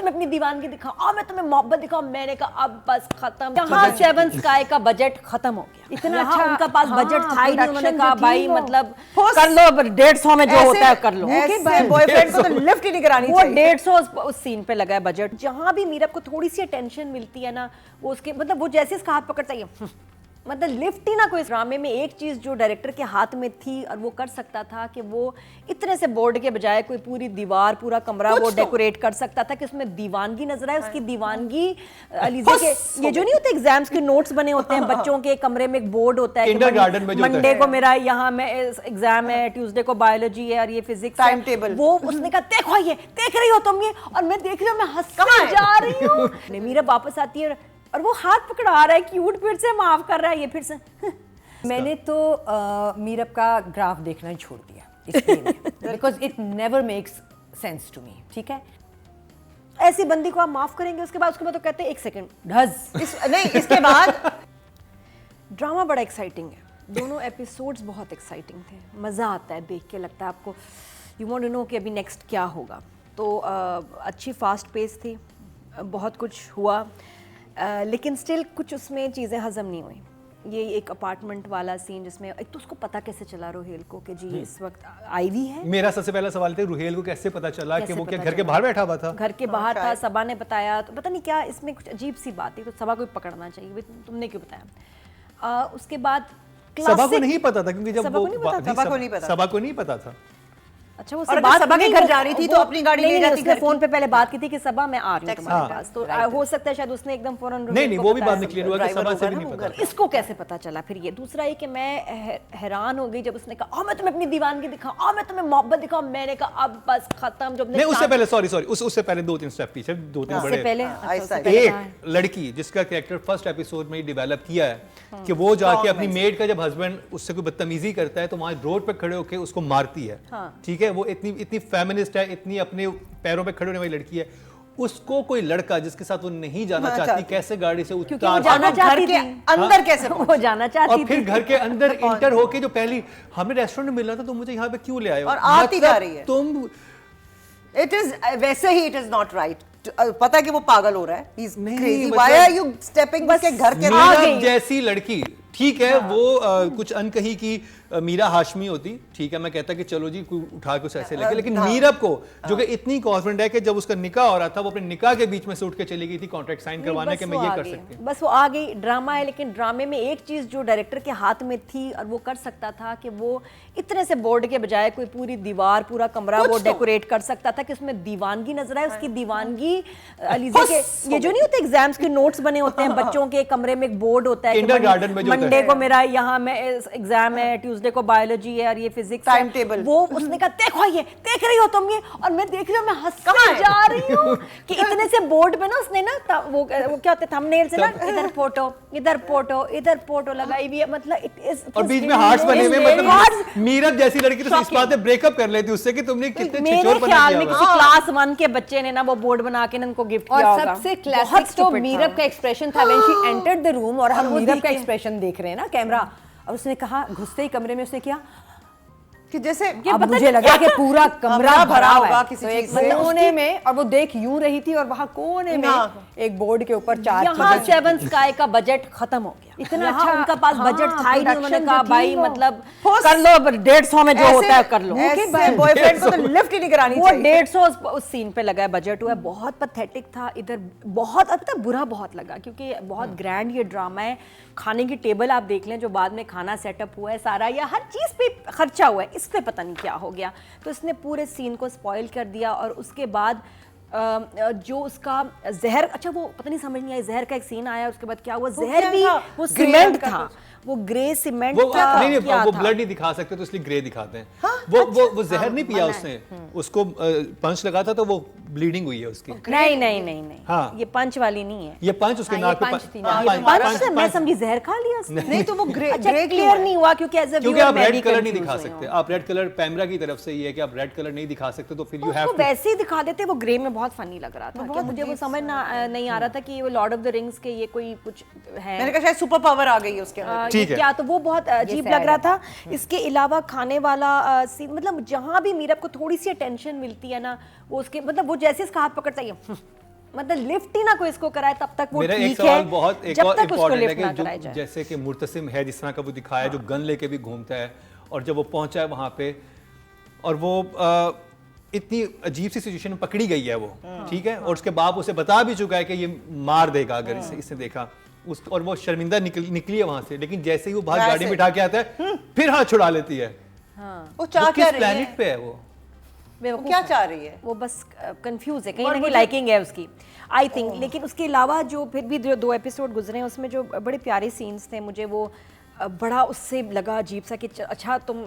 तुम्हें अपनी दीवानगी दिखाऊं, आओ मैं तुम्हें मोहब्बत दिखाऊं। मैंने कहा अब बस खत्म। यहाँ सेवन स्काई का बजट खत्म हो गया। इतना अच्छा उनका पास बजट था ही नहीं। उन्होंने कहा भाई मतलब कर लो 150 में जो होता है कर लो। बॉयफ्रेंड को तो लिफ्ट ही नहीं करानी चाहिए। वो 150 उस सीन पे लगा है बजट। जहां भी मीरब को थोड़ी सी टेंशन मिलती है ना, वो उसके मतलब वो जैसे इसका हाथ पकड़ता है मतलब लिफ्ट ही ना कोई। ड्रामे में एक चीज जो डायरेक्टर के हाथ में थी और वो कर सकता था कि वो इतने से बोर्ड के बजाय कोई पूरी दीवार पूरा कमरा वो डेकोरेट कर सकता था कि उसमें दीवानगी नजर आए। उसकी दीवानगी अलीजा के ये जो नहीं होते एग्जाम्स के नोट्स बने होते हैं बच्चों के, कमरे में एक बोर्ड होता है कि मंडे को मेरा यहाँ में एग्जाम है, ट्यूसडे को बायोलॉजी है और ये फिजिक्स टाइम टेबल। वो उसने कहा देखो ये देख रही हो तुम ये, और मैं देख रही हूँ, मैं हंस जा रही हूँ। मीरा वापस आती है और वो हाथ पकड़ा रहा है, क्यूट, फिर से माफ कर रहा है, ये फिर से मैंने तो मीरब का ग्राफ देखना ही छोड़ दिया because it never makes sense to me. ठीक है, ऐसी बंदी को आप माफ करेंगे, उसके बाद तो कहते हैं एक सेकंड ढज नहीं इसके बाद ड्रामा बड़ा एक्साइटिंग है। दोनों एपिसोड्स बहुत एक्साइटिंग थे, मज़ा आता है देख के, लगता है आपको यू वांट टू नो कि अभी नेक्स्ट क्या होगा। तो अच्छी फास्ट पेस थी, बहुत कुछ हुआ, लेकिन स्टिल कुछ उसमें चीज़ें हजम नहीं हुई। ये एक अपार्टमेंट वाला सीन जिसमें एक तो उसको पता कैसे चला रोहेल को कि जी इस वक्त आईवी है। मेरा सबसे पहला सवाल था रुहेल को कैसे पता चला कि वो क्या घर के बाहर बैठा हुआ था? घर के बाहर था, सबा ने बताया, तो पता नहीं क्या इसमें कुछ अजीब सी बात थी, तो सबा को पकड़ना चाहिए, तुमने क्यों बताया? उसके बाद सबा को नहीं पता था क्योंकि जब सबा को नहीं पता था। अच्छा वो सबा के घर जा रही थी तो अपनी गाड़ी ले जाती। उसने फोन पे पहले बात की थी कि सबा मैं आ रही हूं तुम्हारे पास, तो हो सकता है शायद उसने एकदम फौरन नहीं वो भी बात में क्लियर हुआ कि सबा से भी नहीं पता। इसको कैसे पता चला? फिर ये दूसरा ये कि मैं हैरान हो गई जब उसने कहा आओ मैं तुम्हें अपनी दीवानगी दिखाऊं, आओ मैं तुम्हें मोहब्बत दिखाऊं। मैंने कहा अब बस खत्म। जब नहीं उससे पहले सॉरी उससे पहले 2-3 स्टेप पीछे, 2-3 बड़े। एक लड़की जिसका कैरेक्टर फर्स्ट एपिसोड में ही डेवलप किया है कि वो जाके अपनी मेड का जब हस्बैंड उससे कोई बदतमीजी करता है तो वहां रोड पे खड़े होकर उसको मारती है। ठीक है, वो इतनी फेमिनिस्ट है, इतनी अपने पैरों पे खड़े होने वाली लड़की है। उसको कोई लड़का जिसके साथ वो नहीं जाना चाहती कैसे गाड़ी से उतार घर के अंदर कैसे वो जाना चाहती और फिर घर के अंदर इंटर होके जो पहली हमें रेस्टोरेंट में मिलना था तो मुझे यहाँ पे क्यों ले आए और आती जा रही है तुम। इट इज वैसे ही इट इज नॉट राइट। पता है कि वो पागल हो रहा है, ही इज क्रेजी, मतलब व्हाई आर यू स्टेपिंग बस के घर के मीरा जैसी लड़की। ठीक है वो कुछ अनकही की मीरा हाशमी होती, ठीक है, मैं कहता कि चलो जी कोई उठा कुछ ऐसे लेके, लेकिन मीरब को जो कि इतनी कॉन्फिडेंट है कि जब उसका निकाह हो रहा था वो अपने निकाह के बीच में से उठ के चली गई थी कॉन्ट्रैक्ट साइन करवाने के मैं ये कर सकती हूं। बस वो आ गई। ड्रामा है, लेकिन ड्रामे में एक चीज जो डायरेक्टर के हाथ में थी और वो कर सकता था कि वो इतने से बोर्ड के बजाय कोई पूरी दीवार पूरा कमरा वो डेकोरेट कर सकता था कि उसमें दीवानगी नजर आए। उसकी दीवानगी अलीजा के ये जो नहीं होते एग्जाम्स के नोट्स बने होते हैं बच्चों के, कमरे में एक बोर्ड होता है कि मंडे को मेरा यहाँ में एग्जाम है, ट्यूसडे को बायोलॉजी है और ये फिजिक्स टाइम टेबल। वो उसने कहा देखो ये देख रही हो तुम ये, और मैं देख रही हूँ, मैं हंस जा रही हूँ कि इतने से बोर्ड पे ना उसने ना वो क्या होते थंबनेल से ना इधर फोटो इधर फोटो इधर फोटो लगाई हुई है, मतलब इट इज और बीच में हार्ट्स बने हुए, मतलब मीरब जैसी लड़की तो इस बात पे ब्रेकअप कर लेती उससे कि तुमने कितने मेरे ख्याल में किसी क्लास 1 के बच्चे ने ना वो बोर्ड बना के उनको गिफ्ट किया होगा। और सबसे क्लासिक तो मीरब का एक्सप्रेशन था when she entered the room, और हम मीरब का एक्सप्रेशन देख रहे हैं ना कैमरा, और उसने कहा घुसते ही कमरे में उसने किया कि जैसे अब मुझे लगा कि पूरा कमरा भरा होगा किसी तो चीज एक से। कोने में, और वो देख यूं रही थी और वहां कोने में एक बोर्ड के ऊपर 4 यहाँ सेवन स्काई का बजट खत्म हो गया। इतना अच्छा उनका पास बजट था ही नहीं। उन्होंने कहा भाई मतलब कर लो 150 में जो होता है कर लो। बॉयफ्रेंड को तो लिफ्ट ही नहीं करानी वो चाहिए। 150 उस सीन पे लगा है बजट हुआ, बहुत पैथेटिक था। इधर बहुत अब तक बुरा बहुत लगा क्योंकि बहुत ग्रैंड ये ड्रामा है। खाने की टेबल आप देख लें, जो बाद में खाना सेटअप हुआ है सारा, या हर चीज़ पे खर्चा हुआ है, इस पे पता नहीं क्या हो गया। तो इसने पूरे सीन को स्पॉइल कर दिया। और उसके बाद जो उसका जहर, अच्छा वो पता नहीं समझ नहीं आया, जहर का एक सीन आया, उसके बाद क्या हुआ, जहर भी वो सीमेंट था, वो ग्रे सीमेंट था। नहीं वो ब्लड नहीं दिखा सकते तो इसलिए ग्रे दिखाते हैं। वो जहर नहीं पिया उसने, उसको पंच लगा था तो वो ब्लीडिंग हुई है उसकी। नहीं हाँ। ये पंच वाली नहीं है, ये पंच उसके नाक पे पंच। मैं समझी जहर खा लिया उसने। नहीं तो वो ग्रे क्लियर नहीं हुआ क्योंकि एज अ क्योंकि आप रेड कलर नहीं दिखा सकते। आप रेड कलर पैमरा की तरफ से ये है कि आप रेड कलर नहीं दिखा सकते, तो फिर यू हैव टू वैसे ही दिखा देते। वो ग्रे में बहुत फनी लग रहा था कि मुझे वो समझ नहीं आ रहा था कि वो लॉर्ड ऑफ द रिंग्स के ये कोई कुछ है। मैंने कहा शायद सुपर पावर आ गई है उसके अंदर। ठीक है। क्या तो वो बहुत अजीब लग रहा था। इसके अलावा खाने वाला सीन, मतलब जहां भी मीरब को थोड़ी सी टेंशन मिलती है ना, वो उसके मतलब वो जैसे इसका हाथ पकड़ता है मतलब लिफ्ट ही ना कोई इसको कराए तब तक वो मेरा एक ठीक सवाल है, बहुत एक जब और तक उसको इम्पोर्टेंट है लिफ्ट ना कि कराया जो जाए। जैसे कि मुर्तसिम है जिस तरह का वो दिखाया जो गन लेके भी घूमता है और जब वो पहुंचा है वहां पे और वो इतनी अजीब सी सिचुएशन में पकड़ी गई है वो, ठीक है, और उसके बाप उसे बता भी चुका है कि ये मार देगा अगर इसने देखा उस, और वो शर्मिंदा निकली है वहां से, लेकिन जैसे ही वो बाहर गाड़ी में बिठा के आता है फिर हाथ छुड़ा लेती है। वो चाह क्या किस रही प्लेनेट है? पे है वो? वो क्या चाह रही है? वो बस कंफ्यूज है, कहीं ना कहीं लाइकिंग है उसकी आई थिंक। लेकिन उसके अलावा जो फिर भी जो 2 एपिसोड गुजरे हैं उसमें जो बड़े प्यारे सीन्स थे, मुझे वो बड़ा उससे लगा अजीब सा कि अच्छा तुम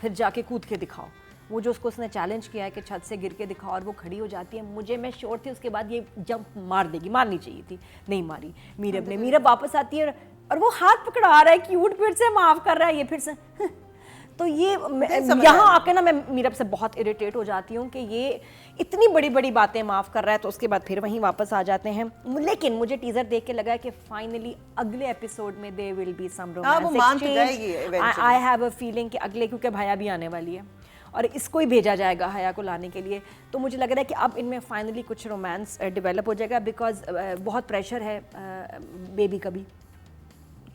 फिर जाके कूद के दिखाओ। वो जो उसने चैलेंज किया है कि छत से गिर के दिखाओ और वो खड़ी हो जाती है, मैं श्योर थी उसके बाद ये जंप मार देगी, मारनी चाहिए थी, नहीं मारी मीरब ने। मीरब वापस आती है और वो हाथ पकड़ा रहा है, क्यूट, फिर से माफ कर रहा है, ये फिर से तो ये यहाँ आके ना मैं मीरब से बहुत इरिटेट हो जाती हूँ कि ये इतनी बड़ी बड़ी बातें माफ़ कर रहा है तो उसके बाद फिर वहीं वापस आ जाते हैं। लेकिन मुझे टीजर देख के लगा कि फाइनली अगले एपिसोड में there will be some romance exchange. I have a feeling कि अगले, क्योंकि भैया भी आने वाली है और इसको ही भेजा जाएगा हया को लाने के लिए, तो मुझे लग रहा है कि अब इनमें फाइनली कुछ रोमांस डेवलप हो जाएगा, बिकॉज बहुत प्रेशर है बेबी का भी,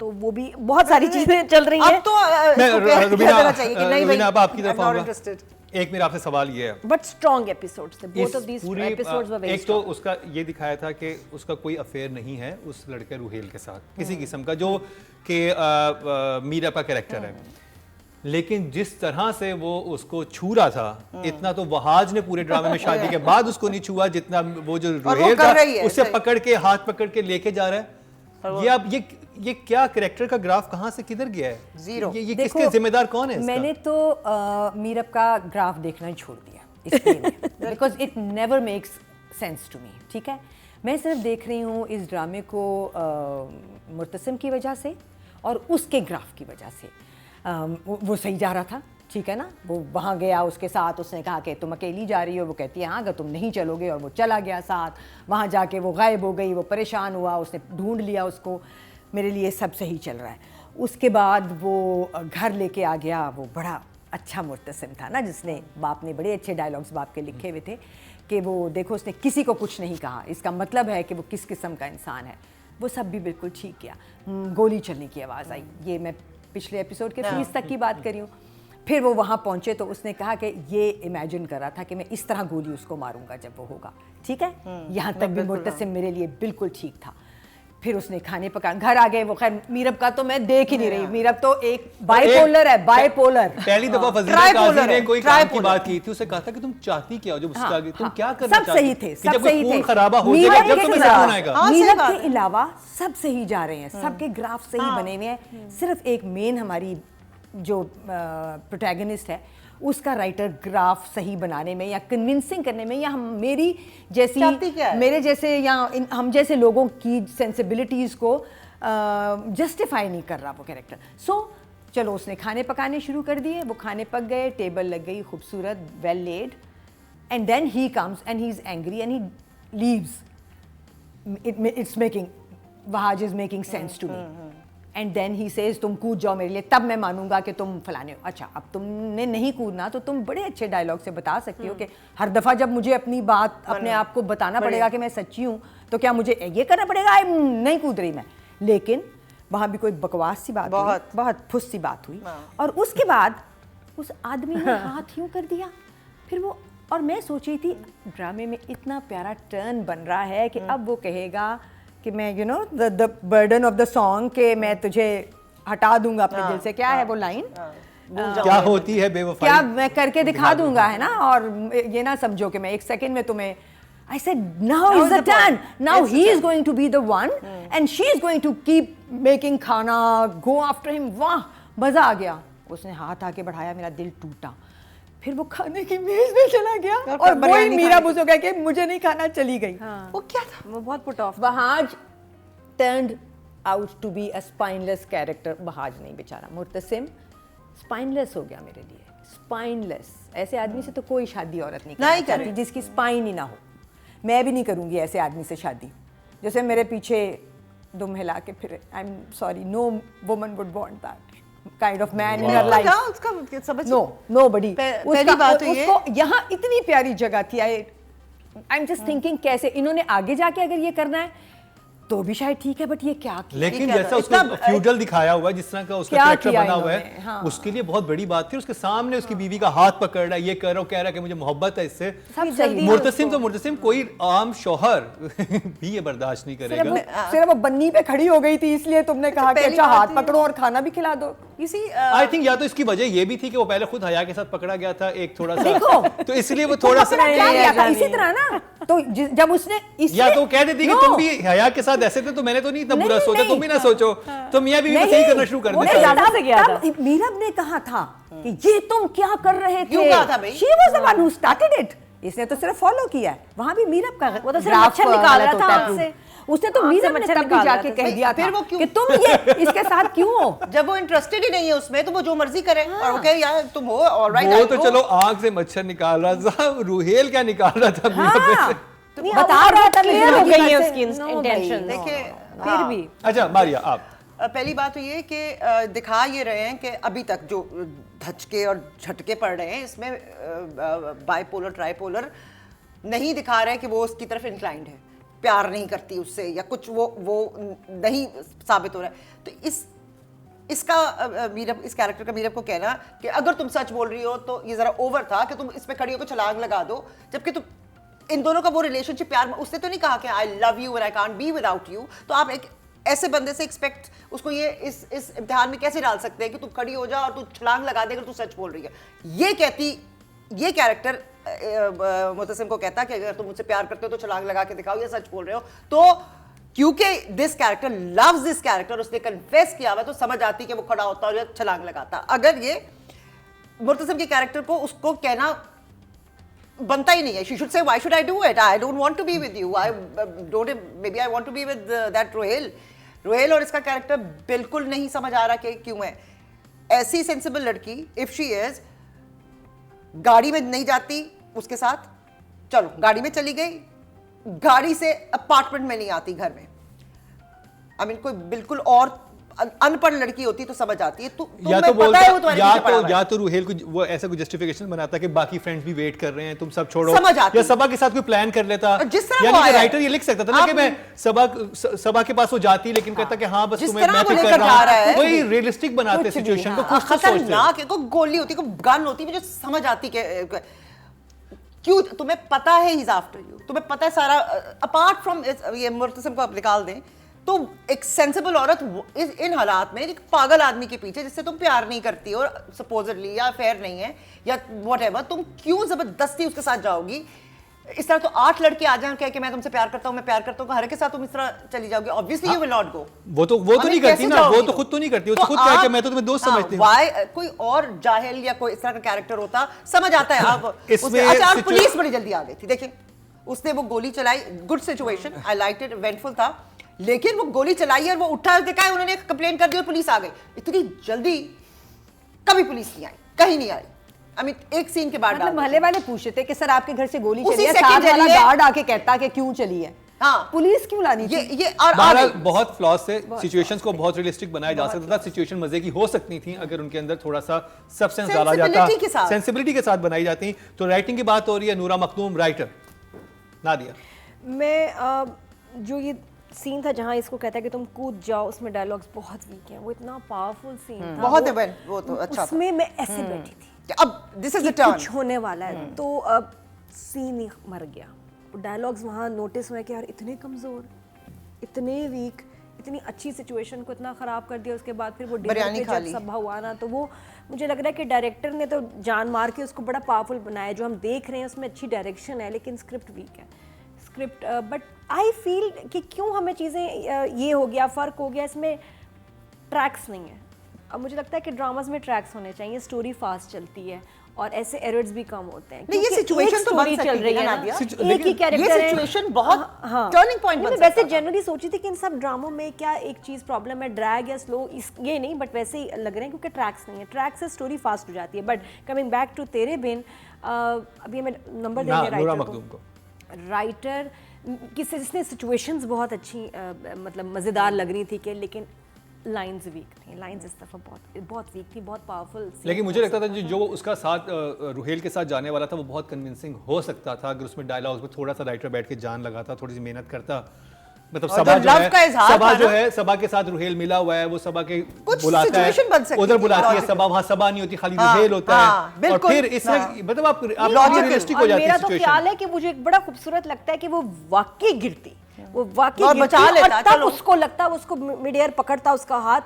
तो वो भी बहुत सारी चीजें चल रही हैं। अब तो रुबीना अब आपकी तरफ आऊंगा। एक मेरा आपसे सवाल ये है, बट स्ट्रॉन्ग एपिसोड्स थे, both of these episodes were very एक तो उसका ये दिखाया था कि उसका कोई अफेयर नहीं है उस लड़के रुहेल के साथ किसी किस्म का, जो कि मीरा का कैरेक्टर है, लेकिन जिस तरह से वो उसको छू रहा था इतना तो वहाज ने पूरे ड्रामे में शादी के बाद उसको नहीं छुआ जितना वो जो रुहेल था उससे पकड़ के हाथ पकड़ के लेके जा रहा है। ये अब ये क्या कैरेक्टर का ग्राफ कहाँ से किधर गया है? जीरो। ये किसके जिम्मेदार कौन है इसका? मैंने तो मीरब का ग्राफ देखना ही छोड़ दिया इसलिए, because it never makes sense to me. ठीक है, मैं सिर्फ देख रही हूँ इस ड्रामे को मुर्तसिम की वजह से और उसके ग्राफ की वजह से। वो सही जा रहा था, ठीक है ना, वो वहाँ गया उसके साथ, उसने कहा कि तुम अकेली जा रही हो, वो कहती है हाँ अगर तुम नहीं चलोगे, और वो चला गया साथ। वहाँ जाके वो गायब हो गई, वो परेशान हुआ, उसने ढूंढ लिया उसको, मेरे लिए सब सही चल रहा है। उसके बाद वो घर लेके आ गया, वो बड़ा अच्छा मुर्तसिम था ना, जिसने बाप ने बड़े अच्छे डायलॉग्स बाप के लिखे हुए थे कि वो देखो उसने किसी को कुछ नहीं कहा, इसका मतलब है कि वो किस किस्म का इंसान है। वो सब भी बिल्कुल ठीक किया। गोली चलने की आवाज़ आई, ये मैं पिछले एपिसोड के 30 तक की बात कर रही हूँ। फिर वो वहाँ पहुँचे तो उसने कहा कि ये इमेजिन कर रहा था कि मैं इस तरह गोली उसको मारूंगा जब वो होगा, ठीक है, यहाँ तक भी मुर्तसिम मेरे लिए बिल्कुल ठीक था। फिर उसने खाने पका, घर आ गए वो, खैर मीरब का तो मैं देख ही नहीं रही, मीरब तो एक बाइपोलर है, बाइपोलर। पहली दफा फजीला काजी ने कोई काम की बात की थी, उसे कहा था कि तुम चाहती क्या हो जब उसके आगे, तुम क्या करना चाहती हो? सब सही थे, सब सही थे। खराबा हो जाएगा जब तुम्हें फोन आएगा। मीरब के अलावा सब सही जा रहे हैं, सबके ग्राफ सही बने हुए हैं। सिर्फ एक मेन हमारी जो प्रोटैगनिस्ट है उसका राइटर ग्राफ सही बनाने में या कन्विंसिंग करने में, या मेरी जैसी मेरे जैसे या हम जैसे लोगों की सेंसिबिलिटीज़ को जस्टिफाई नहीं कर रहा वो कैरेक्टर। सो चलो उसने खाने पकाने शुरू कर दिए, वो खाने पक गए, टेबल लग गई खूबसूरत, well laid, and then he comes and he is angry and he leaves. It's making, was is making sense to me. And then he says तुम कूद जाओ मेरे लिए, तब मैं मानूंगा कि तुम फलाने हो। अच्छा, अब तुमने नहीं कूदना तो तुम बड़े अच्छे डायलॉग से बता सकती हो कि हर दफ़ा जब मुझे अपनी बात अपने आप को बताना पड़ेगा कि मैं सच्ची हूँ, तो क्या मुझे ये करना पड़ेगा? नहीं कूद रही मैं। लेकिन वहाँ भी कोई बकवास सी बात हुई, बहुत फुस सी बात हुई, और उसके बाद उस आदमी ने हाथ यूँ कर दिया। फिर वो, और मैं सोच रही थी ड्रामे में इतना प्यारा टर्न बन रहा है कि अब वो कहेगा कि मैं you know the burden of the song, कि मैं तुझे हटा दूंगा अपने दिल से। क्या है वो लाइन? क्या होती है बेवफाई, क्या मैं करके दिखा दूंगा, है ना। और ये ना समझो कि मैं एक सेकंड में तुम्हें, I said now is the turn, now he is going to be the one and she is going to keep making खाना, go after him। वाह, मजा आ गया। उसने हाथ आके बढ़ाया, मेरा दिल टूटा। फिर वो खाने की मेज में चला गया और वही मीरा बुझो गया कि मुझे नहीं खाना, चली गई। वो क्या था? वो बहुत put off. Wahaj turned out to be a spineless character। Wahaj नहीं बेचारा, मुर्तसिम स्पाइनलेस हो गया मेरे लिए, स्पाइनलेस। ऐसे आदमी से तो कोई शादी औरत नहीं करना चाहती जिसकी स्पाइन ही ना हो। मैं भी नहीं करूंगी ऐसे आदमी से शादी, जैसे मेरे पीछे दुम हिला के फिर। I am sorry, no woman would want that kind of man in her life. उसका समझ, नो, नोबडी। पहली बात तो ये, उसको यहाँ इतनी प्यारी जगह थी, आई एम जस्ट थिंकिंग कैसे इन्होंने आगे जाके अगर ये करना है तो भी शायद ठीक है, बट ये क्या किया? लेकिन जैसा उसका फ्यूडल दिखाया हुआ है, जिस तरह का उसका क्या कैरेक्टर किया बना हुआ इन्होंने? है, हाँ। उसके लिए बहुत बड़ी बात थी। उसके सामने उसकी बीवी का हाथ पकड़ रहा है, ये कर रहा कह रहा है कि मुझे मोहब्बत है इससे। सब सही। मुर्तसिम तो मुर्तसिम, कोई आम शौहर भी ये बर्दाश्त नहीं करेगा। सिर्फ वो बन्नी पे खड़ी हो गई थी इसलिए तुमने कहा कि पहली अच्छा हाथ बात पकड़ो और खाना भी खिला दो। आई थिंक या तो इसकी वजह ये भी थी कि वो पहले खुद हया के साथ पकड़ा गया था एक थोड़ा देखो। सा, तो इसलिए वो थोड़ा सा पकड़ा क्या गया था इसी तरह ना, तो जब उसने या तो कह देती कि तुम भी हया के साथ ऐसे थे तो मैंने तो नहीं इतना बुरा सोचा, तुम भी ना सोचो, तो मियां बीवी बस यही करना शुरू कर देते। ज्यादा से गया था। मीरब ने कहा था कि ये तुम क्या कर रहे थे? क्यों कहा था भाई? She was the one who started it. इसने तो सिर्फ फॉलो किया है। वहां भी मीरब का वो तो सिर्फ ग्राफ मच्छर निकाल रहा गलत था होता है आँख से। उसने तो आँख से मीरब ने मच्छर तब भी निकाल रहा जाके था। कह दिया फिर था वो क्यों? कि तुम ये इसके साथ क्यों हो? जब वो इंटरेस्टेड ही नहीं है उसमें तो वो जो मर्जी करे और वो कहे यार तुम हो ऑलराइट। वो तो चलो आंख से मच्छर निकाल रहा था, रूहेल क्या निकाल रहा था मीरा पे हाँ, से? बता रहा था क्लियर हो गई है से- उसकी No, इंटेंशन। भाई, देखिए फिर भी अच्छा मारिया आप पहली बात तो ये कि दिखा ये रहे हैं कि अभी तक जो धचके और झटके पड़ रहे हैं इसमें बाइपोलर ट्राइपोलर नहीं दिखा रहे हैं कि वो उसकी तरफ इंक्लाइंड है, प्यार नहीं करती उससे या कुछ वो नहीं साबित हो रहा है। तो इसका मीरब, इस कैरेक्टर का मीरब को कहना कि अगर तुम सच बोल रही हो तो ये जरा ओवर था कि तुम इस पे खड़ी होकर छलांग लगा दो, जबकि तुम इन दोनों का वो रिलेशनशिप प्यार, उसने तो नहीं कहा कि I love you and I can't be without you. तो आप एक ऐसे बंदे से एक्सपेक्ट उसको ये इस इम्तिहान में कैसे डाल सकते हैं कि तू खड़ी हो जा और तू छलांग लगा दे अगर तू सच बोल रही है। ये कैरेक्टर मुतसिम को कहता कि अगर तुम मुझसे प्यार करते हो तो छलांग लगा के दिखाओ या सच बोल रहे हो। तो क्योंकि this character loves this character, उसने कन्फेस किया हुआ, तो समझ आती कि वो खड़ा होता और या छलांग लगाता। अगर ये मुतसिम के कैरेक्टर को उसको कहना बनता ही नहीं है, she should say why should I do it, I don't want to be with you, I don't, maybe I want to be with that Rohel और इसका कैरेक्टर बिल्कुल नहीं समझ आ रहा कि क्यों है। ऐसी सेंसिबल लड़की इफ शी इज गाड़ी में नहीं जाती उसके साथ, चलो गाड़ी में चली गई, गाड़ी से अपार्टमेंट में नहीं आती घर में, आई मीन कोई बिल्कुल और अनपढ़ लड़की होती तो समझ आती है। या तो बोलता या तो रूहेल को वो ऐसा कोई जस्टिफिकेशन बनाता कि बाकी फ्रेंड्स भी वेट कर रहे हैं, तुम सब छोड़ो, या सबा के साथ कोई प्लान कर लेता। यानी कि राइटर ये लिख सकता था ना कि मैं सबा के पास वो जाती लेकिन कहता कि हाँ बस तुम्हें मैं पिक कर रहा हूं, कोई रियलिस्टिक बनाते सिचुएशन को, कुछ तो सोचते। खतरनाक है, कोई गोली होती, कोई गन होती, मुझे समझ आती कि क्यों तुम्हें पता है ही इज आफ्टर यू, तुम्हें पता है सारा, अपार्ट फ्रॉम ये मुर्तसिम को आप निकाल दें तो एक सेंसिबल औरत इन हालात में एक पागल आदमी के पीछे जिससे तुम प्यार नहीं करती और सपोजडली या फेयर नहीं है या व्हाटएवर, तुम क्यों जबरदस्ती उसके साथ जाओगी? इस तरह तो 8 लड़के आ जाएं कह के मैं तुमसे प्यार करता हूं, मैं प्यार करता हूं, हर के साथ तुम इस तरह चली जाओगी, obviously you will not go. वो तो नहीं करती ना, वो तो खुद तो नहीं करती, वो तो खुद कह के मैं तो तुम्हें दोस्त समझती हूं। व्हाई कोई और जाहिल या कोई इस तरह का कैरेक्टर होता समझ आता है। अब अच्छा पुलिस बड़ी जल्दी आ गई थी, देखिए उसने वो गोली चलाई, good situation, I liked it, eventful था, लेकिन वो गोली चलाई और वो उठा देखा है उन्होंने कंप्लेन कर दी और पुलिस आ गई। इतनी जल्दी कभी पुलिस नहीं आई, कहीं नहीं आई। आई मीन एक सीन के बाद मतलब महल्ले वाले पूछते थे कि सर आपके घर से गोली उसी चली है, सेकंड साथ वाला चली है। गार्ड आके कहता कि क्यों चली है, हाँ पुलिस क्यों लानी थी? ये और बहरहाल बहुत फ्लॉज से सिचुएशंस को बहुत रियलिस्टिक बनाया जा सकता था। सिचुएशन मजे की हो सकती थी अगर उनके अंदर थोड़ा सा सब्सटेंस डाला जाता, सेंसिबिलिटी के साथ बनाई जाती। तो राइटिंग की बात हो रही है, नूरा मखदूम राइटर, नादिया। मैं जो ये सीन था जहाँ इसको कहता है कि तुम कूद जाओ, उसमें डायलॉग्स बहुत वीक हैं, वो इतना पावरफुल सीन था, बहुत वो तो अच्छा उसमें मैं ऐसे बैठी थी अब दिस इज द टर्न, कुछ होने वाला है, तो अब सीन ही मर गया। डायलॉग्स वहाँ नोटिस हुए कि यार इतने कमजोर, इतने वीक, इतनी अच्छी सिचुएशन को इतना खराब कर दिया। उसके बाद फिर वो डिनर पे जब सब हुआ ना, तो वो मुझे लग रहा है कि डायरेक्टर ने तो जान मार के उसको बड़ा पावरफुल बनाया। जो हम देख रहे हैं उसमें अच्छी डायरेक्शन है, लेकिन स्क्रिप्ट वीक है। स्क्रिप्ट बट आई फील कि क्यों हमें चीज़ें ये हो गया, फ़र्क हो गया, इसमें ट्रैक्स नहीं है। अब मुझे लगता है कि ड्रामास में ट्रैक्स होने चाहिए, स्टोरी फास्ट चलती है और ऐसे एरर्स भी कम होते हैं। नहीं, ये सिचुएशन तो बन चल रही है ना, एक ही कैरेक्टर है, ये सिचुएशन बहुत टर्निंग पॉइंट बन सकता वैसे था। जनरली सोची थी कि इन सब ड्रामों में क्या एक चीज़ प्रॉब्लम है, ड्रैग या स्लो, ये नहीं, बट वैसे ही लग रहे हैं क्योंकि ट्रैक्स नहीं है। ट्रैक से स्टोरी फास्ट हो जाती है। बट कमिंग बैक टू तेरे बिन, अभी मैं नंबर देंगे राइटर को। राइटर जिसने सिचुएशंस बहुत अच्छी मतलब मज़ेदार लग रही थी कि, लेकिन लाइंस वीक थी, लाइंस इस दफा बहुत वीक थी, बहुत पावरफुल। लेकिन मुझे लगता था जो उसका साथ रुहेल के साथ जाने वाला था वो बहुत कन्विंसिंग हो सकता था अगर उसमें डायलॉग्स में थोड़ा सा राइटर बैठ के जान लगाता, थोड़ी सी मेहनत करता। मतलब और सभा जो जो love है, का इजहार सभा था जो ना? है, सभा के साथ रुहेल मिला हुआ है, वो सभा के कुछ बुलाता है, situation बन सकती उधर थी, बुलाती है logical। सभा, वहाँ सभा नहीं होती, खाली हाँ, रुहेल होता हाँ, है, और बिल्कुल, फिर इसमें हाँ। मतलब आप logical। रियलिस्टिक और हो जाती मेरा है तो ख्याल सिचुएशन। है कि मुझे एक बड़ा खूबसूरत लगता है कि वो वाकई गिरती, वो वाकई और गिरती बचा लेता, और तब चलो। उसको लगता, उसको मिड एयर पकड़ता उसका हाथ,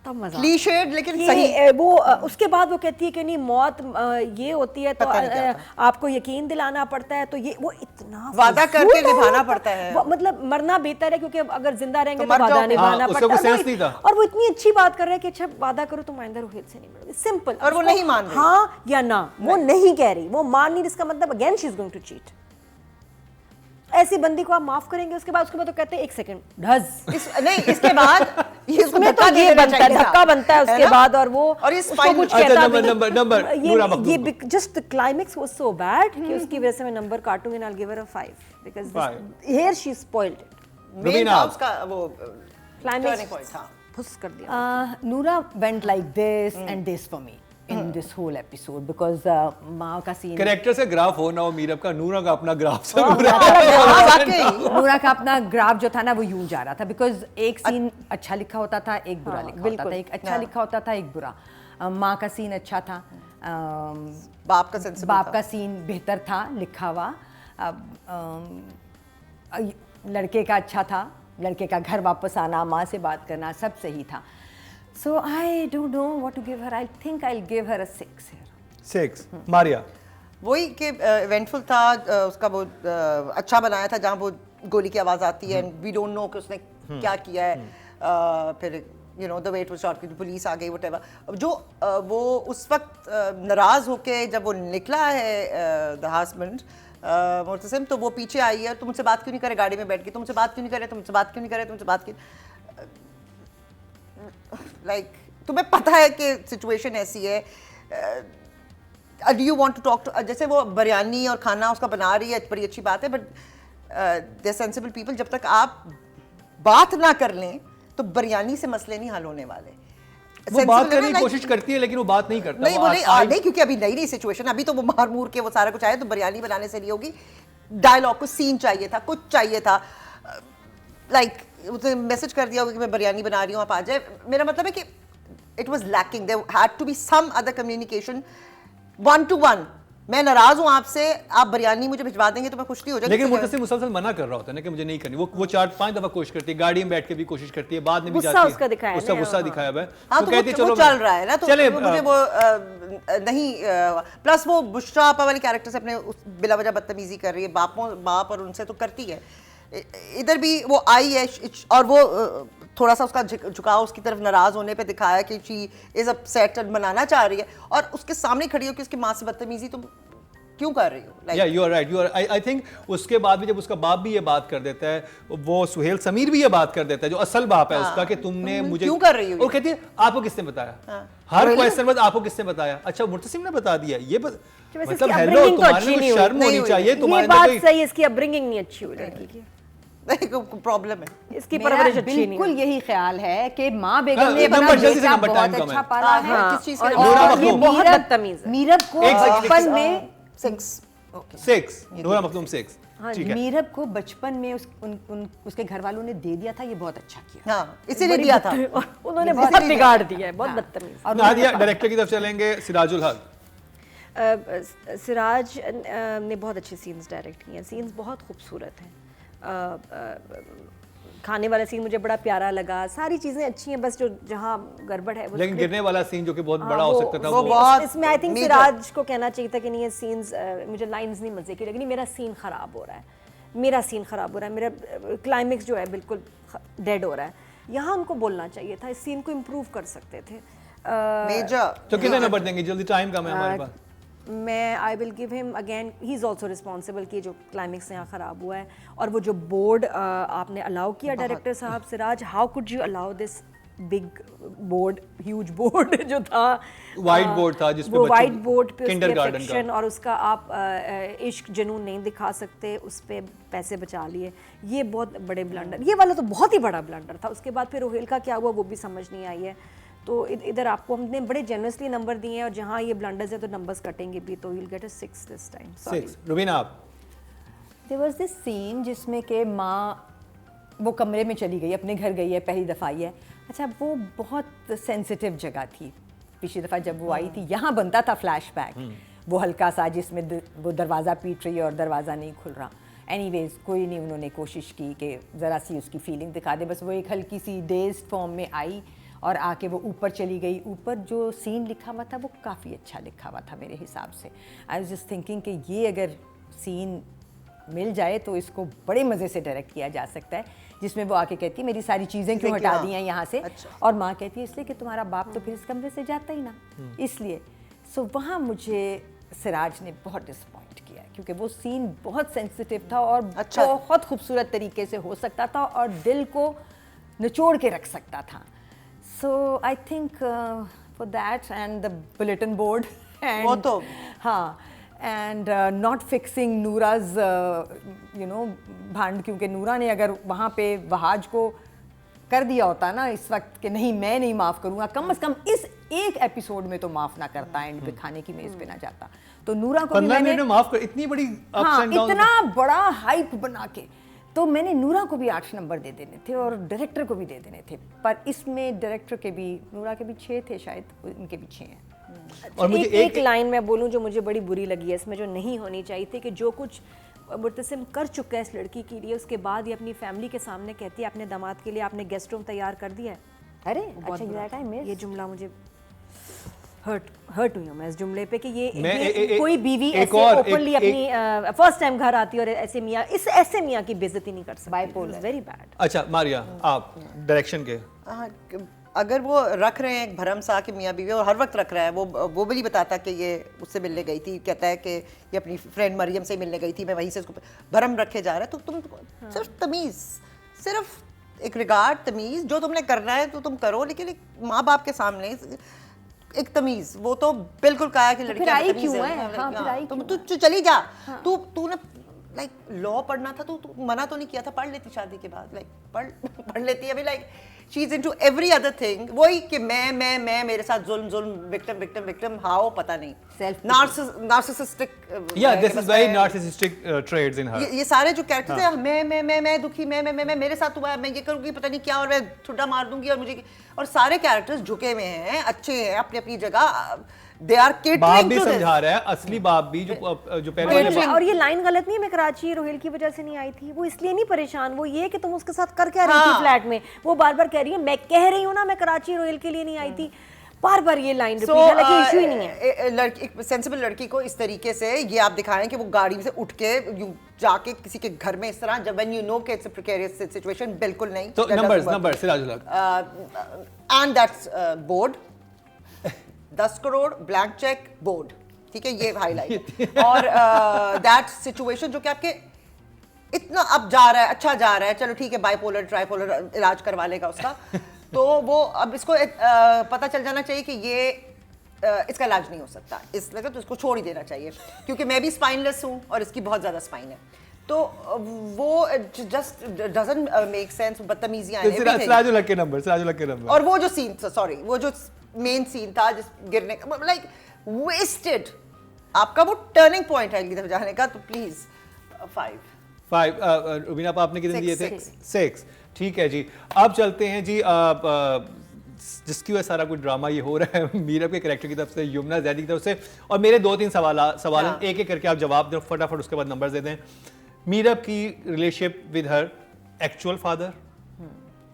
तब मजा। क्लीशेड लेकिन कि, सही। वो उसके बाद वो कहती है कि नहीं मौत ये होती है तो पता नहीं क्या आपको यकीन दिलाना पड़ता है, तो ये वो इतना वादा फजूल करके डायलॉग निभाना था। पड़ता है। मतलब मरना बेहतर है, क्योंकि अगर जिंदा रहेंगे तो तो मर वादा जाओ। निभाना हाँ, उसका पड़ता कोई है। सेंस नहीं था। और वो इतनी अच्छी बात कर रहा है कि अच्छा वादा करो तुम आइंदा रोहित से नहीं मिलोगे, सिंपल। और वो नहीं मान रही। हाँ या ना, वो नहीं कह रही, वो मान नहीं, इसका मतलब again she is going to cheat. ऐसी बंदी को आप माफ करेंगे, उसके बाद तो कहते हैं एक सेकंड ढज। नहीं, इसके बाद ये उसको इसमें तो धक्का दे ये देना बनता है, चाहिए था। धक्का बनता है उसके ना? बाद, और वो और ये उसको spinal- कुछ अच्छा, कहता नंबर, नूरा मखदूम ये just climax was so bad कि उसकी वजह से मैं number काटूंगी and I'll give her a 5 because Five. here she spoiled it. Main Rubina. था उसका वो Climax turning point था। फुस कर दिया। Noora went like this and this for me in this whole episode because माँ का सीन, कैरेक्टर से ग्राफ हो ना हो मीरब का, नूरा का अपना ग्राफ से हाँ, वाकई। नूरा का अपना ग्राफ जो था ना वो यूं जा रहा था बिकॉज एक सीन अच्छा लिखा होता था, एक बुरा लिखा होता था, एक अच्छा लिखा होता था, एक बुरा। माँ का सीन अच्छा था, बाप का sensible बाप था। का सीन बेहतर था लिखा हुआ, लड़के का अच्छा था, लड़के का घर वापस आना, माँ से बात करना, सब सही था। So I don't know what to give her, I think I will give her a 6 here. 6 Maria. वही कि इवेंटफुल था, उसका वो अच्छा बनाया था, जहाँ वो गोली की आवाज़ आती है, वी डोंट नो कि उसने क्या किया है, फिर you know the way it was shot कि पुलिस आ गई व्हाटएवर। अब जो वो उस वक्त नाराज़ होके जब वो निकला है द हस्बैंड मुर्तसिम, तो वो पीछे आई है, तुम मुझसे बात क्यों नहीं करे, गाड़ी में बैठ के तुमसे बात क्यों नहीं करे, तुमसे बात क्यों नहीं करे, तुमसे बात क्यों, लाइक तुम्हें पता है कि सिचुएशन ऐसी है, do you want to talk to, जैसे वो बिरयानी और खाना उसका बना रही है, बड़ी अच्छी बात है, बट दे सेंसिबल पीपल, जब तक आप बात ना कर लें तो बिरयानी से मसले नहीं हल होने वाले। वो बात करने की कोशिश करती है लेकिन वो बात नहीं करता। नहीं वो नहीं, क्योंकि अभी नई सिचुएशन, अभी तो वो मार मूर के वो सारा कुछ आया, तो बिरयानी बनाने से नहीं होगी, डायलॉग को सीन चाहिए था, कुछ चाहिए था, लाइक उसने मैसेज कर दिया होगा कि मैं बिरयानी बना रही हूँ, आप आ जाए। मेरा मतलब है कि it was lacking, there had to be some other communication, 1-to-1। मैं नाराज हूँ आपसे, आप बिरयानी मुझे भिजवा देंगे तो मैं खुश नहीं हो जाएगी। लेकिन मुर्तसिम मुसलसल मना कर रहा होता है ना कि मुझे नहीं करनी, वो 4-5 दफा कोशिश करती है, गाड़ी में बैठ के भी कोशिश करती है, बाद में भी गुस्सा जाती है, उसका दिखाया है उसका ना, गुस्सा हाँ। दिखाया हुआ है, हाँ, तो कहती है वो चल रहा है ना, तो चले मुझे वो नहीं, प्लस वो बुशरा आपा वाली कैरेक्टर से अपने बिला वजह बदतमीजी कर रही है, बाप और उनसे तो करती है, इधर भी वो आई है, और वो थोड़ा सा उसका झुकाव उसकी तरफ नाराज होने पे दिखाया कि शी इज अपसेट, बनाना चाह रही है, और उसके सामने खड़ी हो कि उसकी माँ से बदतमीजी तुम क्यों कर रही हो, या you are right, you are, I think उसके बाद भी जब उसका बाप भी ये बात कर देता है, वो सुहेल समीर भी ये बात कर देता है, जो असल बाप है उसका, कि तुमने मुझे क्यों कर रही हो, और कहती है आपको किसने बताया, हर क्वेश्चन में आपको किसने बताया, अच्छा मुर्तसिम ने बता दिया, ये मतलब हेलो, तुम्हारे में कोई शर्म होनी चाहिए, तुम्हारे में कोई, सही, इसकी अपब्रिंगिंग नहीं अच्छी हुई लड़की की, प्रॉब्लम है इसकी मेरा परवरिश अच्छी नहीं बिल्कुल है। यही ख्याल है कि माँ बेगम हाँ, ने अपना नंबर जल्दी से बेटा नंबर, बहुत टाइम कम अच्छा है। पाला है, हाँ, किस चीज़ के और लिए? नूरा ये मखदूम। बहुत बदतमीज है। मीरब को एक सेकंड, बचपन में 6 नूरा मखदूम 6, ठीक है। मीरब को बचपन में उसके घर वालों ने दे दिया था, ये बहुत अच्छा किया। हाँ, इसीलिए दिया था, और उन्होंने बहुत बिगाड़ दिया है, बहुत बदतमीज। और नादिया, डायरेक्टर की तरफ चलेंगे, सिराजुल हक। सिराज ने बहुत अच्छे सीन्स डायरेक्ट किए हैं, सीन्स बहुत खूबसूरत हैं। खाने वाला सीन मुझे बड़ा प्यारा लगा, सारी चीज़ें अच्छी हैं, बस जो जहाँ गड़बड़ है वो लेकिन script- गिरने वाला सीन जो कि बहुत बड़ा हो वो- सकता था, वो वो बहुत इसमें आई थिंक major- सिराज को कहना चाहिए था कि नहीं ये सीन्स, मुझे लाइंस नहीं मजे की लगी, मेरा सीन खराब हो रहा है, मेरा सीन खराब हो रहा है, मेरा क्लाइमेक्स जो है बिल्कुल डेड हो रहा है, यहाँ उनको बोलना चाहिए था, इस सीन को इम्प्रूव कर सकते थे। मेजर। तो कितने नंबर देंगे, जल्दी, टाइम कम है हमारे पास। मैं आई will give him again, he is also responsible कि जो क्लाइमेक्स यहाँ ख़राब हुआ है, और वो जो बोर्ड आपने अलाउ किया डायरेक्टर साहब, Siraj, how could you allow this big board, huge board जो था, White board था जिस पे वो बच्चों वाइट बोर्ड पे उसके kindergarten का। affection और उसका आप इश्क जुनून नहीं दिखा सकते, उस पे पैसे बचा लिए। ये बहुत बड़े ब्लंडर, ये वाला तो बहुत ही बड़ा ब्लंडर था। उसके बाद फिर रोहेल का क्या हुआ वो भी समझ नहीं आई है। तो इधर आपको हमने बड़े जेनरसली नंबर दिए हैं और जहाँ ये ब्लंडर्स है तो नंबर्स कटेंगे भी, तो you'll get a 6 this time. 6। Rubina आप? देयर वाज दिस सीन जिसमें कि माँ वो कमरे में चली गई, अपने घर गई है, पहली दफ़ा आई है। अच्छा, वो बहुत सेंसिटिव जगह थी। पिछली दफ़ा जब वो आई थी यहाँ बनता था फ्लैशबैक, वो हल्का सा जिसमें वो दरवाज़ा पीट रही है और दरवाज़ा नहीं खुल रहा। एनीवेज कोई नहीं, उन्होंने कोशिश की कि ज़रा सी उसकी फीलिंग दिखा दे। बस वो एक हल्की सी डेज्ड फॉर्म में आई और आके वो ऊपर चली गई। ऊपर जो सीन लिखा हुआ था वो काफ़ी अच्छा लिखा हुआ था मेरे हिसाब से। आई वाज जस्ट थिंकिंग कि ये अगर सीन मिल जाए तो इसको बड़े मज़े से डायरेक्ट किया जा सकता है, जिसमें वो आके कहती है मेरी सारी चीज़ें क्यों हटा दी हैं यहाँ से। अच्छा। और माँ कहती है इसलिए कि तुम्हारा बाप तो फिर इस कमरे से जाता ही ना, इसलिए। सो वहाँ मुझे सिराज ने बहुत डिसपॉइंट किया क्योंकि वो सीन बहुत सेंसिटिव था और अच्छा। बहुत खूबसूरत तरीके से हो सकता था और दिल को निचोड़ के रख सकता था। So I think for that and the bulletin board वो तो हाँ, एंड नॉट फिक्सिंग नूराज यू नो भांड, क्योंकि नूरा ने अगर वहाँ पे वहाज को कर दिया होता ना इस वक्त कि नहीं मैं नहीं माफ़ करूँगा, कम से कम इस एक एपिसोड में तो माफ़ ना करता, एंड पे खाने की मेज़ पे ना जाता, तो नूरा को भी 15 मैंने मिनट में माफ कर, इतनी बड़ी ups हाँ and downs। इतना बड़ा हाइप बना के तो मैंने नूरा को भी 8 नंबर दे देने थे और डायरेक्टर को भी दे देने थे, पर इसमें डायरेक्टर के भी, नूरा के भी 6 थे शायद, उनके भी 6 हैं। और मुझे एक लाइन मैं बोलूं जो मुझे बड़ी बुरी लगी है इसमें, जो नहीं होनी चाहिए थी, कि जो कुछ मुर्तसिम कर चुका है इस लड़की के लिए, उसके बाद ये अपनी फैमिली के सामने कहती है अपने दामाद के लिए आपने गेस्ट रूम तैयार कर दिया है। अरे बहुत अच्छा, बुरा that I था। missed। ये जुमला मुझे हर्ट हुई हूँ मैं इस जुमले पे कि मैं कोई बीवी एक ऐसे और ओपनली अपनी फर्स्ट टाइम घर आती है और ऐसे मियाँ ऐसे मियाँ की बेइज्जती नहीं कर सकती। Bipolar। Very bad. अच्छा मारिया, आप डायरेक्शन के? हाँ, अगर वो रख रहे हैं एक भरम सा कि मियाँ बीवी, और हर वक्त रख रहा है, वो भी नहीं बताता कि ये उससे मिलने गई थी, कहता है कि ये अपनी फ्रेंड मरियम से मिलने गई थी, मैं वहीं से उसको भरम रखे जा रहा है। तो तुम सिर्फ तमीज़, सिर्फ एक रिगार्ड, तमीज़, जो तुमने करना है तो तुम करो, लेकिन एक माँ बाप के सामने एक तमीज़, वो तो बिल्कुल कहा कि लड़की आई क्यों है? हाँ, फिर आई तुम तू चली जा। तूने लाइक लॉ पढ़ना था, तू मना तो नहीं किया था, पढ़ लेती शादी के बाद, लाइक पढ़ लेती। अभी like she is into every other thing, वही कि मैं मेरे साथ जुल्म विक्टिम हाउ पता नहीं, Self- narcissistic. Yeah, this is very narcissistic traits in her. ये सारे जो कैरेक्टर्स हैं, मैं दुखी, मैं मेरे साथ हुआ है, मैं ये करूँगी पता नहीं क्या, और मैं ठुड्डा मार दूंगी, और मुझे, और सारे कैरेक्टर्स झुके हुए हैं, अच्छे हैं अपनी अपनी जगह, दे आर बाप केटरिंग भी टू दिस। समझा रहा है, असली बाप भी जो पहले वाले बाप। और ये लाइन गलत नहीं है, मैं कराची रोहेल की वजह से नहीं आई थी, वो इसलिए नहीं परेशान, वो ये कि तुम उसके साथ कर क्या रही थी फ्लैट में, वो बार बार कह रही है मैं कह रही हूँ ना मैं कराची रोहेल के लिए नहीं आई थी, बार बार ये लाइन रिपीट, हालांकि इशू ही नहीं है। लड़की, एक सेंसिबल लड़की को इस तरीके से ये आप दिखाएं कि वो गाड़ी से उठ के यूं जाके किसी के घर में इस तरह, जब व्हेन यू नो कि इट्स अ प्रिकेरियस सिचुएशन, बिल्कुल नहीं। तो नंबर सिराजुल हक। And that's board 10 crore blank cheque board, ठीक है, ये हाईलाइट। और दैट सिचुएशन जो कि आपके इतना अब जा रहा है, अच्छा जा रहा है, चलो ठीक है, बाइपोलर ट्राइपोलर इलाज करवा लेगा उसका, तो वो अब इसको पता चल जाना चाहिए कि ये इसका इलाज नहीं हो सकता, इसलिए तो इसको छोड़ ही देना चाहिए, क्योंकि मैं भी स्पाइनलेस हूँ और इसकी बहुत ज़्यादा स्पाइन है, तो वो जस्ट डजंट मेक सेंस, बदतमीजियाँ हैं, everything। सिराजुल हक के नंबर। और वो जो सीन, सॉरी, वो जो मेन सीन था जिस गिरने का, लाइक वेस्टेड, आपका वो टर्निंग पॉइंट है एक तरफ जाने का, तो प्लीज 5। रुबीना आपने कितने दिए थे? 6। 6। ठीक है जी, अब चलते हैं जी, जिसकी वजह सारा कुछ ड्रामा ये हो रहा है मीरब के कैरेक्टर की तरफ से, यमुना जैदी की तरफ से, और मेरे 2-3 सवाल हाँ। एक करके आप जवाब दें फटाफट, उसके बाद नंबर दे दें। मीरब की relationship with her actual father,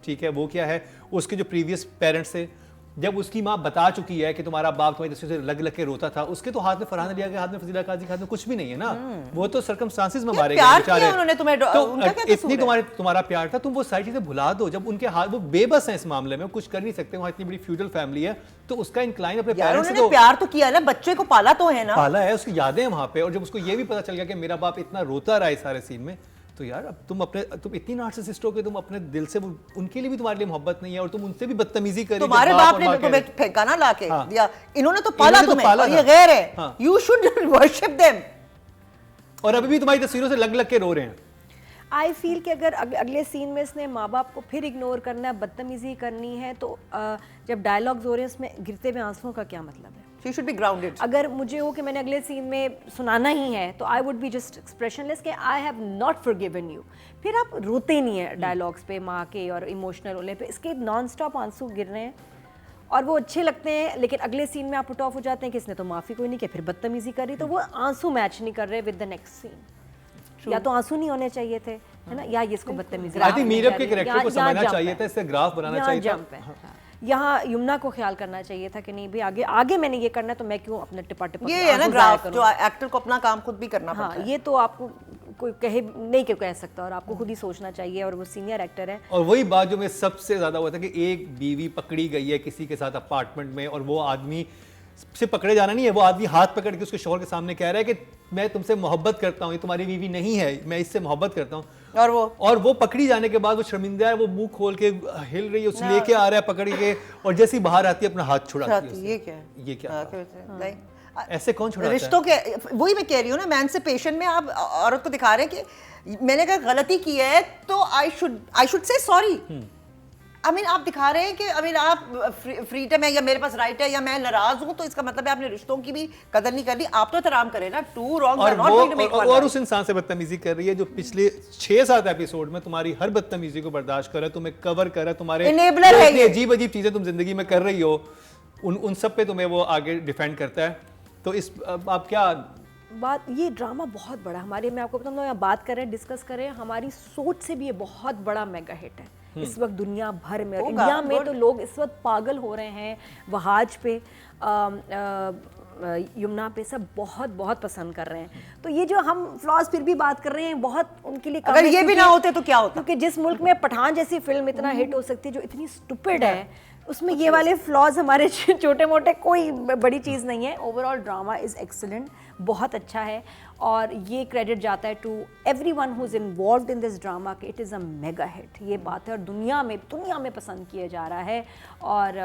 ठीक है, वो क्या है, उसके जो प्रीवियस पेरेंट्स थे, जब उसकी माँ बता चुकी है कि तुम्हारा बाप तुम्हारी तरफ से लग के रोता था, उसके तो हाथ में फरहान अली के हाथ में फजीला काजी के हाथ में कुछ भी नहीं है ना, वो तो सर्कमस्टांसेस में मारे गए प्यार बेचारे। किया उन्होंने तुम्हें, तो उनका क्या कसूर इतनी है? तुम्हारा प्यार था, तुम वो सारी चीजें भुला दो, जब उनके हाथ, वो बेबस हैं इस मामले में, कुछ कर नहीं सकते, वहाँ इतनी बड़ी फ्यूडल फैमिली है, तो उसका इंक्लाइन अपने यार पेरेंट्स से उन्होंने तो प्यार तो किया ना, बच्चे को पाला तो है ना। पाला है, उसकी यादें हैं वहाँ पे, और जब उसको ये भी पता चल गया कि मेरा बाप इतना रोता रहा है इस सारे सीन में, तो यार अब तुम इतनी नार्सिसिस्ट हो कि तुम अपने दिल से उनके लिए भी तुम्हारे लिए मोहब्बत नहीं है और तुम उनसे भी बदतमीजी कर रही हो। तुम्हारे बाप ने तुम्हें फेंका ना लाके दिया, इन्होंने तो पाला तुम्हें और ये गैर है, यू शुड वर्शिप देम। और अभी भी तुम्हारी तस्वीरों से लग लग के रो रहे हैं। आई फील कि अगर अगले सीन में इसने माँ बाप को फिर इग्नोर करना है, बदतमीजी करनी है, तो जब डायलॉग्स हो रहे हैं उसमें गिरते हुए आंसुओं का क्या मतलब है? She should be grounded. अगर मुझे हो कि मैंने अगले सीन में सुनाना ही है तो I would be just expressionless कि I have not forgiven you. फिर आप रोते नहीं है डायलॉग्स पे, माँ के और इमोशनल होने पे, इसके नॉन स्टॉप आंसू गिर रहे हैं और वो अच्छे लगते हैं, लेकिन अगले सीन में आप पुट ऑफ हो जाते हैं कि इसने तो माफ़ी कोई नहीं की, फिर बदतमीजी कर रही, तो वो आंसू मैच नहीं कर रहे विद द नेक्स्ट सीन। या तो आंसू नहीं होने चाहिए थे, है ना, या ये इसको बदतमीजी। आई थिंक मीरब के कैरेक्टर को समझना चाहिए था, इससे ग्राफ बनाना चाहिए था। यहाँ यमुना को ख्याल करना चाहिए था कि नहीं भी आगे मैंने ये करना है तो मैं क्यों अपना टिपा ये है ना ग्राफ, जो एक्टर को अपना काम खुद भी करना पड़ता है। ये तो आपको कोई कहे नहीं क्यों कह सकता, और आपको खुद ही सोचना चाहिए, और वो सीनियर एक्टर है। और वही बात जो मैं सबसे ज्यादा हुआ था कि एक बीवी पकड़ी गई है किसी के साथ अपार्टमेंट में, और वो आदमी से पकड़े जाना नहीं है, वो आदमी हाथ पकड़ के उसके शोहर के सामने कह रहा है कि मैं तुमसे मोहब्बत करता हूँ, ये तुम्हारी बीवी नहीं है, मैं इससे मोहब्बत करता हूँ। और वो पकड़ी जाने के बाद वो शर्मिंदा है, वो मुंह खोल के हिल रही है, उसे लेके आ रहा है पकड़ के, और जैसे ही बाहर आती है अपना हाथ छुड़ाती है। ये क्या ऐसे कौन छुड़ाता है? रिश्तों के, वही मैं कह रही हूँ ना, एमांसिपेशन में आप औरत को दिखा रहे हैं कि मैंने अगर गलती की है तो I should say sorry. I mean आप दिखा रहे हैं कि आई मीन आप फ्रीडम है या मेरे पास राइट है या मैं नाराज हूं, तो इसका मतलब है आपने रिश्तों की भी कदर नहीं कर ली। आप तो एहतराम करें ना, two wrong are not going to make one. और उस इंसान से बदतमीजी कर रही है जो पिछले 6-7 एपिसोड में तुम्हारी हर बदतमीजी को बर्दाश्त कर रहा है, तुम्हें कवर कर रहा है, तुम्हारे एनेबलर है, ये अजीब अजीब चीजें तुम जिंदगी में कर रही हो, उन सब पे तुम्हें वो आगे डिफेंड करता है। तो इस आप क्या बात, ये ड्रामा बहुत बड़ा हमारे, मैं आपको बताऊँ, यहाँ बात करें, डिस्कस करें, हमारी सोच से भी ये बहुत बड़ा मेगा हिट है इस वक्त दुनिया भर में। इंडिया में तो लोग इस वक्त पागल हो रहे हैं, वहाज पे, यमुना पे, सब बहुत बहुत पसंद कर रहे हैं। तो ये जो हम फ्लॉज फिर भी बात कर रहे हैं बहुत उनके लिए, अगर ये भी ना होते तो क्या होता? क्योंकि जिस मुल्क में पठान जैसी फिल्म इतना हिट हो सकती है जो इतनी स्टूपिड है, उसमें ये वाले फ्लॉज हमारे छोटे मोटे कोई बड़ी चीज़ नहीं है। ओवरऑल ड्रामा इज़ एक्सीलेंट, बहुत अच्छा है, और ये क्रेडिट जाता है to everyone who is involved in this drama कि it is a mega hit. ये बात है, और दुनिया में पसंद किया जा रहा है। और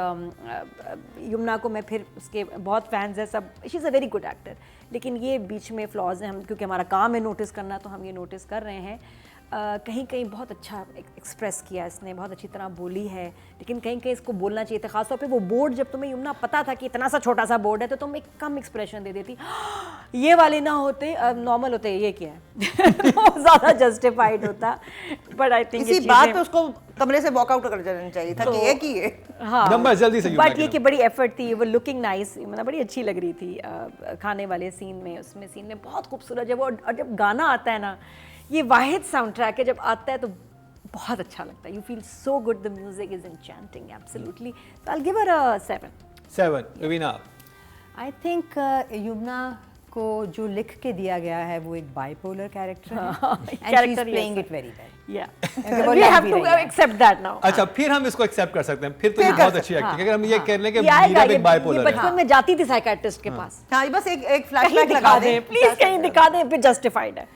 यमुना को मैं फिर उसके बहुत फैंस हैं सब, she is a very good actor, लेकिन ये बीच में फ्लॉज हैं, हम क्योंकि हमारा काम है नोटिस करना, तो हम ये नोटिस कर रहे हैं। कहीं कहीं बहुत अच्छा एक्सप्रेस किया इसने, बहुत अच्छी तरह बोली है, लेकिन कहीं कहीं इसको बोलना चाहिए था। खासतौर पे वो बोर्ड, जब तुम्हें यमुना पता था कि इतना सा छोटा सा बोर्ड है तो तुम एक कम एक्सप्रेशन दे देती, ये वाले ना होते, नॉर्मल होते, ये क्या है तो ज़्यादा जस्टिफाइड होता। बट आई थिंक इसी बात पे उसको कमरे से वॉकआउट कर जाना चाहिए था कि ये की है। हाँ, जल्दी से। बट ये कि बड़ी एफर्ट थी, वो लुकिंग नाइस, मतलब बड़ी अच्छी लग रही थी खाने वाले सीन में, उसमें सीन में बहुत खूबसूरत। जब गाना आता है ना, ये वाहिद साउंड ट्रैक है, जब आता है तो बहुत अच्छा लगता है। You feel so good, the music is enchanting, absolutely. So I will give her a 7। Raveena? I think Yamuna को जो लिख के दिया गया है वो एक बाइपोलर कैरेक्टर है, and she is playing it very well. We have to accept that now. अच्छा, फिर हम इसको एक्सेप्ट कर सकते हैं, फिर तो ये बहुत अच्छी एक्टिंग है। अगर हम ये कह लें कि मीरब एक बाइपोलर है। बचपन में जाती थी साइकियाट्रिस्ट के पास। हाँ, बस एक फ्लैशबैक लगा दें प्लीज, कहीं दिखा दें, फिर जस्टिफाइड है।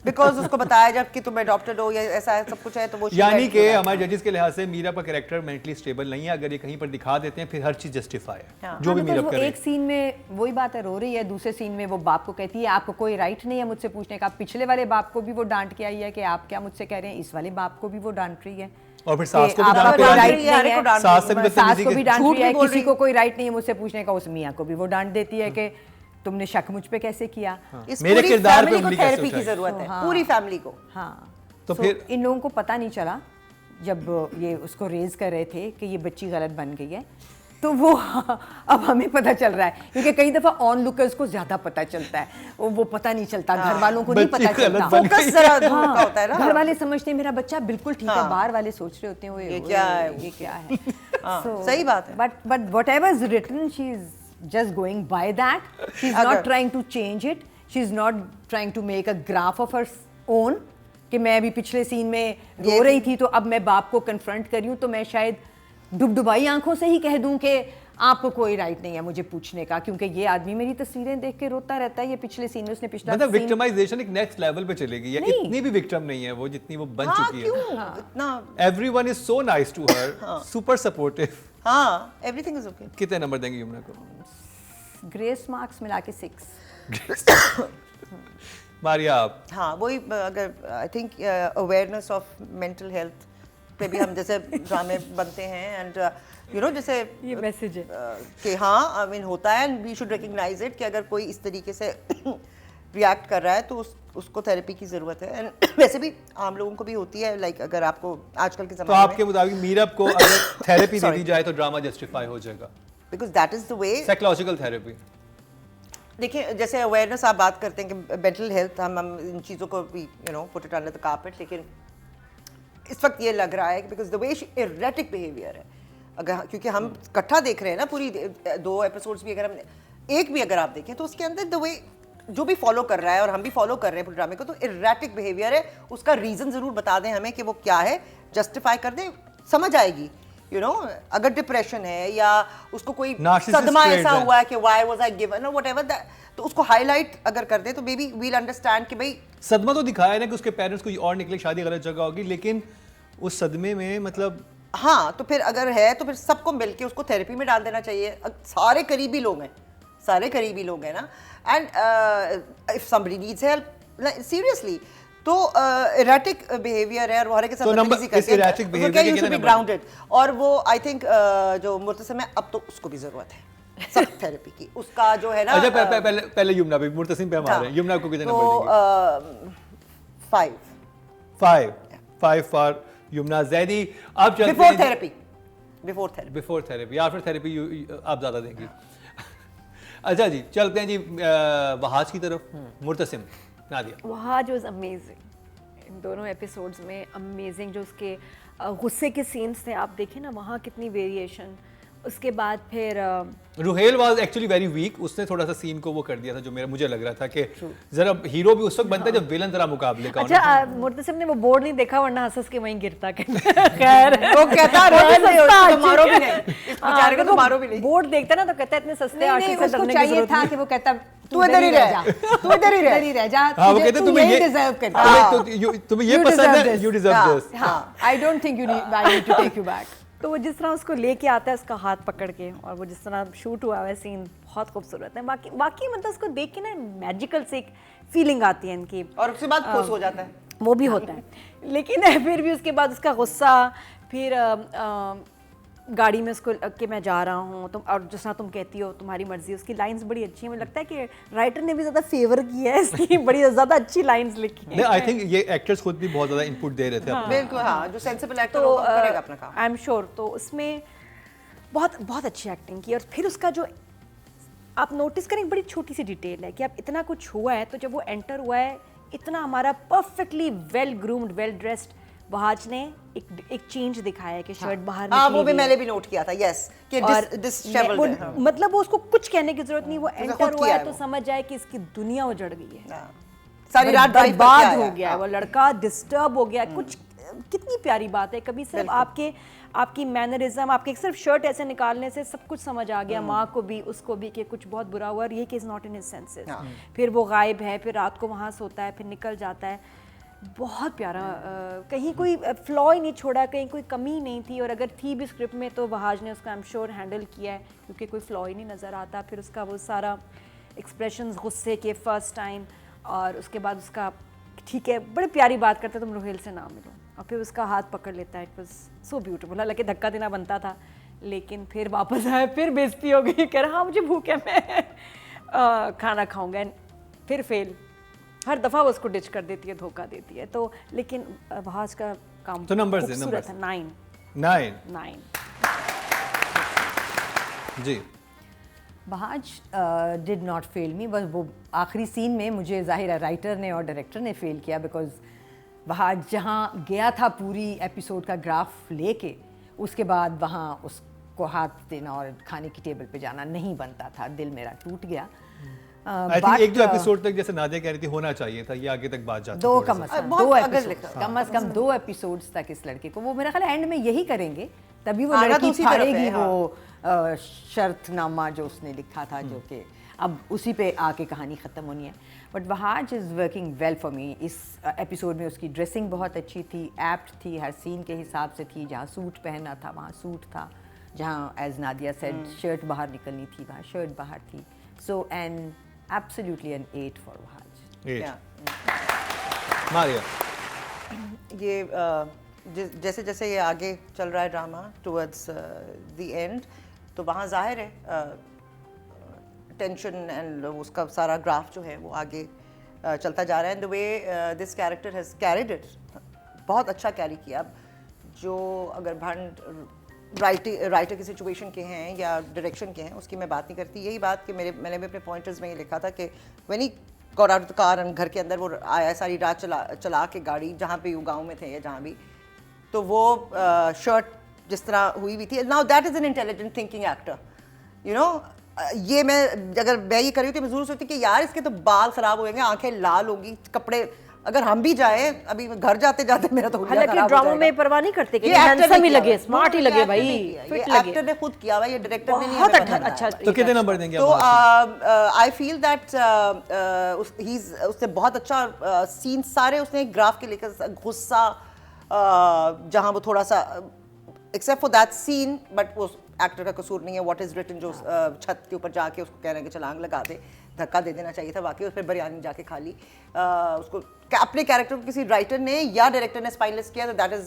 बिकॉज उसको बताया जब कि तुम अडॉप्टेड हो या ऐसा सब कुछ है, तो वो यानी कि हमारे जजेस के लिहाज से मीरब का कैरेक्टर मेंटली स्टेबल नहीं है। अगर ये कहीं पर दिखा देते हैं फिर हर चीज जस्टिफाई है, जो भी मीरब कर रही है। एक सीन में वही बात है, रो रही है, दूसरे सीन में वो बाप को कहती है आपको कोई राइट नहीं है मुझसे पूछने का। पिछले वाले बाप को भी वो डांट के आई है कि आप क्या मुझसे कह रहे हैं, इस वाले बाप को भी वो डांट रही है, और फिर सास को भी डांट रही है, सास को भी डांट रही है, किसी को कोई राइट नहीं है मुझसे पूछने का, उस मियाँ को भी वो डांट देती है कि तुमने शक मुझ पे कैसे किया। इस मेरे किरदार पे उंगली थेरेपी की जरूरत है, पूरी फैमिली को। हाँ, तो फिर इन लोगों को पता नहीं चला जब ये उसको रेज कर रहे थे कि ये बच्ची गलत बन गई है, तो वो अब हमें पता चल रहा है, क्योंकि कई दफा ऑन लुकर्स को ज्यादा पता चलता है, वो पता नहीं चलता, घर वालों को नहीं पता चलता, फोकस जरा होता है ना। घर वाले समझते हैं मेरा बच्चा बिल्कुल ठीक है, बाहर वाले सोच रहे होते हैं ये क्या है। सही बात है। But whatever is written, she is just going by that. She's not trying to change it. She's not trying to make a graph of her own. कि मैं अभी पिछले सीन में रो रही थी तो अब मैं बाप को कन्फ्रंट कर रही हूँ, तो मैं शायद डुबडुबाई आंखों से ही कह दूं कि आपको कोई राइट नहीं है मुझे पूछने का, क्योंकि ये आदमी मेरी तस्वीरें देख के रोता रहता है, ये पिछले सीन में उसने पिछला मतलब scene- विक्टिमाइजेशन एक नेक्स्ट लेवल पे चलेगी, या नहीं। इतनी भी विक्टिम नहीं है वो जितनी वो बन हाँ, चुकी है। क्यों इतना? Everyone is so nice to her, super supportive. हाँ, एवरीथिंग इज ओके। कितने नंबर देंगे यमुना को? ग्रेस मार्क्स मिला के 6। मारिया आप? हाँ, वही अगर I think awareness of mental health पे भी हम जैसे ड्रामे बनते हैं एंड यू नो जैसे ये मैसेज है कि हाँ आई मीन होता है and we should recognise it कि अगर कोई इस तरीके से रिएक्ट कर रहा है तो उसको थेरेपी की ज़रूरत है। एंड वैसे भी आम लोगों को भी होती है, लाइक अगर आपको आजकल के तो ज़माने आपके मुताबिक मीरब को अगर थेरेपी दे दी जाए तो ड्रामा जस्टिफाई हो जाएगा? Because that is the way. Psychological therapy, देखिए जैसे अवेयरनेस आप बात करते हैं कि मेंटल हेल्थ हम इन चीज़ों को भी you know put it under the carpet, लेकिन इस वक्त ये लग रहा है कि because the way erratic behaviour है, अगर क्योंकि हम इकट्ठा देख रहे हैं ना पूरी 2 एपिसोड्स भी, अगर हमने एक भी अगर आप देखें तो उसके अंदर द वे जो भी फॉलो कर रहा है और हम भी फॉलो कर रहे हैं ड्रामे को, तो इरेटिक बिहेवियर है। उसका रीज़न ज़रूर बता दें हमें कि वो क्या है, जस्टिफाई कर दें, समझ आएगी यू नो। अगर डिप्रेशन है या उसको कोई Narcissist सदमा trait ऐसा है। हुआ है कि व्हाई वाज आई गिवन और व्हाटएवर दैट, तो उसको हाईलाइट अगर कर दे तो मे बी वील अंडरस्टैंड कि भाई सदमा तो दिखाया है ना कि उसके पेरेंट्स कोई और निकले, शादी गलत जगह होगी, लेकिन उस सदमे में मतलब हाँ, तो फिर अगर है तो फिर सबको मिलके उसको थेरेपी में डाल देना चाहिए। सारे करीबी लोग हैं, सारे करीबी लोग हैं ना, and if somebody needs help seriously तो इरेटिक बिहेवियर है और वो हर एक तो नंबर इस erratic behavior के कितने नंबर? ग्राउंडेड, और वो आई थिंक जो मुर्तसिम है अब तो उसको भी जरूरत है सख्त थेरेपी की, उसका जो है ना। अच्छा पहले यमुना पे, मुर्तसिम पे हम आ रहे हैं। यमुना को कितने नंबर देंगे? 5 5 फॉर यमुना। ज़ैदी आप चलते बिफोर हैं therapy, before therapy. Before therapy, या फिर थेरेपी आप ज़्यादा देंगी? अच्छा जी, चलते हैं जी वहाज की तरफ। मुर्तसिम, नादिया। वहाँ जो अमेजिंग इन दोनों एपिसोड्स में, अमेजिंग जो उसके गुस्से के सीन्स थे, आप देखें ना वहाँ कितनी वेरिएशन। उसके बाद फिर Ruhel was actually very weak, उसने थोड़ा सा सीन को वो कर दिया था जो मुझे लग रहा था कि जरा हीरो भी उस वक्त बनता है जब विलन जरा मुकाबले का हो ना। अच्छा मुर्तसिम ने वो बोर्ड नहीं देखा, वरना हंस के वहीं गिरता खैर वो कहता है मारो भी नहीं, इस बेचारे को तो मारो भी नहीं। बोर्ड देखता ना तो कहता है इतने सस्ते आशिक से उसको डरने की चाहिए जरूरत था नहीं। कि वो कहता तू इधर ही रह, तू इधर ही रह जा, हाँ, वो कहते तू तुम्हें यही ये डिजर्व करता है। तुम्हें ये You पसंद deserve है, this. You deserve this. हाँ, I don't think I need to take you back. तो वो जिस तरह उसको लेके आता है उसका हाथ पकड़ के, और वो जिस तरह शूट हुआ है सीन बहुत खूबसूरत है। बाकी मतलब उसको देख के ना मैजिकल से एक फीलिंग आती है इनकी, और उसके बाद खुश हो जाता है। वो भी होता है। लेकिन फिर भी उसके बाद उसका गुस्सा, फिर गाड़ी में उसको कि मैं जा रहा हूँ तुम, और जिस तरह तुम कहती हो तुम्हारी मर्जी, उसकी लाइंस बड़ी अच्छी हैं। मुझे लगता है कि राइटर ने भी ज़्यादा फेवर किया है इसकी, बड़ी ज़्यादा अच्छी लाइंस लिखी हैं। नहीं, आई थिंक ये एक्टर्स खुद भी बहुत ज्यादा इनपुट दे रहे थे अपना। बिल्कुल हाँ, जो सेंसिबल एक्टर तो होगा वो करेगा अपना काम। आई एम श्योर, तो उसमें बहुत बहुत अच्छी एक्टिंग की। और फिर उसका जो आप नोटिस करें, बड़ी छोटी सी डिटेल है कि आप इतना कुछ हुआ है, तो जब वो एंटर हुआ है इतना हमारा perfectly well groomed, well dressed Wahaj ने एक चेंज दिखाया है कि शर्ट बाहर हाँ, निकली वो भी हुई है। मैंने भी नोट किया था, यस, कि और डिसहेवल्ड वो- है। हाँ। मतलब वो उसको कुछ कहने की जरूरत नहीं, वो उसने एंटर खुद हुआ किया है है तो वो। समझ जाए कि इसकी दुनिया उजड़ गई है, हाँ। सारी रात ड्राइव करके बर्बाद आया। हो गया है वो लड़का, डिस्टर्ब हो गया कुछ। कितनी प्यारी बात है, कभी सिर्फ आपकी मैनरिज्म, आपके सिर्फ शर्ट ऐसे निकालने से सब कुछ समझ आ गया, माँ को भी उसको भी, कि कुछ बहुत बुरा हुआ और ये कि is not in his senses. फिर वो गायब है, फिर रात को वहाँ सोता है, फिर निकल जाता है। बहुत प्यारा, कहीं कोई फ्लॉ ही नहीं छोड़ा, कहीं कोई कमी नहीं थी, और अगर थी भी स्क्रिप्ट में तो वहाज ने उसका आई एम श्योर हैंडल किया है, क्योंकि कोई फ्लॉ ही नहीं नज़र आता। फिर उसका वो सारा एक्सप्रेशंस गुस्से के फर्स्ट टाइम, और उसके बाद उसका ठीक है, बड़ी प्यारी बात करता तुम रोहेल से ना मिलो, और फिर उसका हाथ पकड़ लेता है। It was so beautiful. हालांकि धक्का देना बनता था, लेकिन फिर वापस आया, फिर बेइज्जती हो गई, कह रहा हाँ मुझे भूख है, मैं खाना खाऊंगा, फिर फेल। हर दफ़ा वो उसको डिच कर देती है, धोखा देती है। तो लेकिन वहाज का काम तो numbers दे, खूबसूरत numbers। है। 9 जी। बहाज डिड नॉट फेल मी, बस वो आखिरी सीन में मुझे जाहिर है राइटर ने और डायरेक्टर ने फेल किया, बिकॉज बहाज जहाँ गया था पूरी एपिसोड का ग्राफ लेके, उसके बाद वहाँ उसको हाथ देना और खाने की टेबल पे जाना नहीं बनता था। दिल मेरा टूट गया। आई थिंक एक दो एपिसोड तक, जैसे नादिया कह रही थी, होना चाहिए था, ये आगे तक बात जाती दो थोड़ा कम सा। अज कम बहुत दो अगर एपिसोड, लिखा। कम से कम 2 एपिसोड्स तक इस लड़के को, वो मेरा ख्याल एंड में यही करेंगे, तभी वो आना तो लड़की उसी तरफ है, फाड़ेगी हाँ। वो शर्तनामा जो उसने लिखा था, जो कि अब उसी पे आके कहानी ख़त्म होनी है। But Wahaj is working well for me. इस एपिसोड में उसकी ड्रेसिंग बहुत अच्छी थी, एप्ट थी, हर सीन के हिसाब से थी। जहाँ सूट पहनना था वहाँ सूट था, जहाँ एज नादिया सेड शर्ट बाहर निकलनी थी वहाँ शर्ट बाहर थी। So an absolutely an 8 for Wahaj. Yeah. Maria, ये जैसे जैसे ये आगे चल रहा है ड्रामा टुवर्ड्स द एंड, तो वहाँ जाहिर है टेंशन एंड उसका सारा ग्राफ जो है वो आगे चलता जा रहा है। The way this character has carried it, बहुत अच्छा कैरी किया। अब जो अगर भंड राइटर की सिचुएशन के हैं या डायरेक्शन के हैं उसकी मैं बात नहीं करती। यही बात कि मैंने भी अपने पॉइंटर्स में ये लिखा था कि when he got out the car and घर के अंदर वो आया, सारी रात चला के गाड़ी जहाँ पे वो गाँव में थे या जहाँ भी, तो वो शर्ट जिस तरह हुई हुई थी। Now that is an intelligent thinking actor, you know. ये मैं अगर मैं ये कर रही हूँ तो मैं जरूर सोचती कि यार इसके तो बाल खराब होंगे, आंखें लाल होंगी, कपड़े, अगर हम भी जाए अभी घर जाते जाते मेरा तो हुलिया हालांकि खराब हो ड्रामा जाएगा। में परवाह नहीं करते कि ये एक्टर हैंडसम ने ही किया लगे, हुआ है। स्मार्ट ही ये लगे एक्टर भाई, ने किया है। फिट ये लगे। एक्टर ने खुद किया हुआ, ये डायरेक्टर ने नहीं बहुत हमें बताया। अच्छा। तो कितने नंबर देंगे तो आप? आई फील दैट उसने बहुत अच्छा सीन सारे उसने ग्राफ के लेकर गुस्सा, जहाँ वो थोड़ा सा except for that scene, but वो एक्टर का कसूर नहीं है। व्हाट इज रिटन, जो छत के ऊपर जाके उसको कह रहे हैं कि छलांग लगा दे, धक्का दे देना चाहिए था वाकई, उस पर बिरयानी जाके खा ली। उसको अपने कैरेक्टर को किसी राइटर ने या डायरेक्टर ने स्पाइनलेस किया, तो that is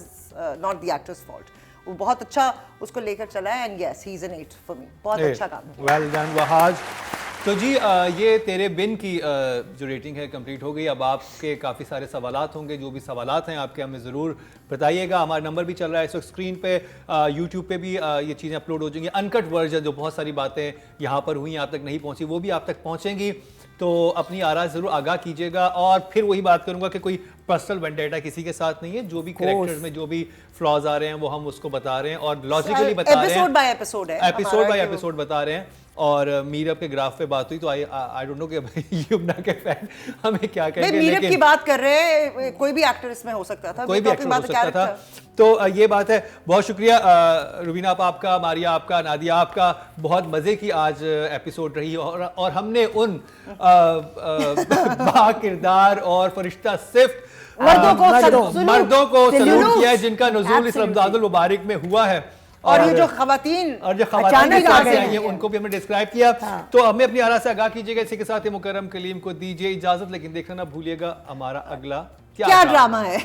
not the actors fault. वो बहुत अच्छा उसको लेकर चला है and yes he is an 8 for me. बहुत अच्छा काम किया। Well done Wahaj. तो जी ये तेरे बिन की जो रेटिंग है कंप्लीट हो गई। अब आपके काफ़ी सारे सवालात होंगे, जो भी सवालात हैं आपके हमें ज़रूर बताइएगा। हमारा नंबर भी चल रहा है इस वक्त स्क्रीन पे, यूट्यूब पे भी ये चीज़ें अपलोड हो जाएंगी। अनकट वर्जन जो बहुत सारी बातें यहाँ पर हुई आप तक नहीं पहुँची, वो भी आप तक पहुँचेंगी। तो अपनी आरा ज़रूर आगाह कीजिएगा। और फिर वही बात करूँगा कि कोई पर्सनल वेंडेटा किसी के साथ नहीं है। जो भी कैरेक्टर्स में जो भी फ्लॉज आ रहे हैं वो हम उसको बता रहे हैं और लॉजिकली बता रहे हैं, एपिसोड बाय एपिसोड है, एपिसोड बाय एपिसोड बता रहे हैं। और मीरअप के ग्राफ पे बात हुई तो आई डोंट नो कि युमना के फैन हमें क्या कहेंगे। मीरअप की बात कर रहे हैं, कोई भी एक्टर इसमें हो सकता था, कोई भी एक्टर हो सकता था। तो ये बात है। बहुत शुक्रिया रुबीना आपका, मारिया आपका, नादिया आपका। बहुत मजे की आज एपिसोड रही और हमने उन बा किरदार और फरिश्ता सिर्फ मर्दों को सलूट किया है जिनका नुज़ूल इस रमज़ानुल मुबारक में हुआ है। और ये जो खवातीन अचानक आ गई हैं उनको भी हमने डिस्क्राइब किया। तो हमें अपनी आरा से आगाह कीजिएगा। इसी के साथ ही मुकर्रम कलीम को दीजिए इजाजत, लेकिन देखना ना भूलिएगा हमारा अगला क्या ड्रामा है।